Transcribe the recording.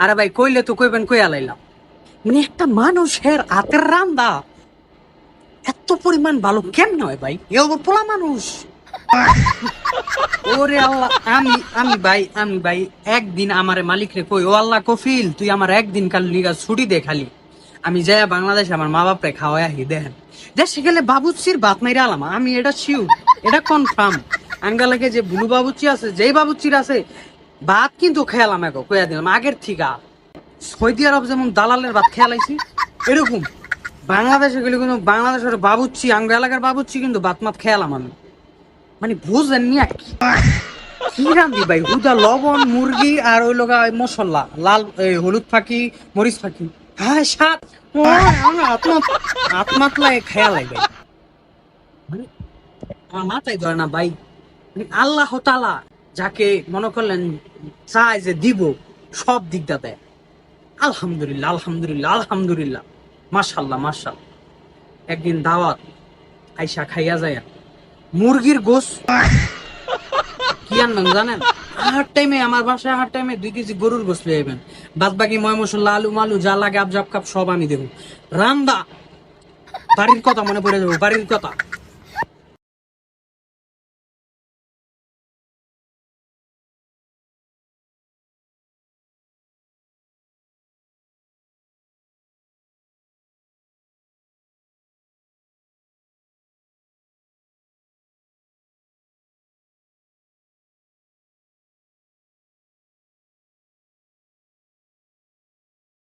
আরে ভাই কইলে তো কইবেন কই আলাইলাম, মানে একটা মানুষের হাতের রান্দা এত পরিমাণ ভালো কেমন হয় ভাই? এ ওর পোলা মানুষ। ওরে আল্লাহ, আমি ভাই একদিন আমারে মালিক রে কই, ও আল্লাহ কফিল তুই আমার একদিন কাল লিগা ছুটি দে খালি, আমি যাই বাংলাদেশে আমার মা বাপরে খাওয়াই আহি। দেখেন দেশে গেলে বাবুচির ভাত মাইরা আলাম, আমি এটা শিওর, এটা কনফার্ম। আঙ্গালাকে যে বুলু বাবুচি আছে, যেই বাবুচির আছে, ভাত কিন্তু খেয়ালাম এখন কইয়া দিলাম আগের থিকা। সৌদি আরব যেমন দালালের ভাত খেয়ালাইছি, এরকম বাংলাদেশে গেলে কিন্তু বাংলাদেশের বাবুচ্চি, আঙ্গ এলাকার বাবুচ্চি কিন্তু ভাত মাত খেয়ালাম আমি। মানে বুঝলেন নি আর কি কি রান্ধি ভাই, হুদা লবণ মুরগি আর ওই লগা মশলা লাল হলুদ ফাঁকি মরিচ ফাঁকি, হ্যাঁ সাত আত্মাতলায় খেয়ালাই ভাই। মানে আমার মাথায় ধরে না ভাই, মানে আল্লাহ তাআলা যাকে মনে করলেন চায় যে দিব, সব দিকটা দেয়। আলহামদুলিল্লাহ আলহামদুলিল্লাহ আলহামদুলিল্লাহ, মাশাল্লাহ মাশাল্লাহ। একদিন দাওয়াত, আইসা খাইয়া যায় মুরগির গোস, কি আনবেন জানেন? আহার টাইমে আমার বাসায় আহার টাইমে 2 কেজি গরুর গোস লয়ে যাবেন, বাদ বাকি ময় মশলা আলু মালু যা লাগে আবজাব কাপ সব আমি দেবো। রান্দা বাড়ির কথা মনে পড়ে যাবো, বাড়ির কথা।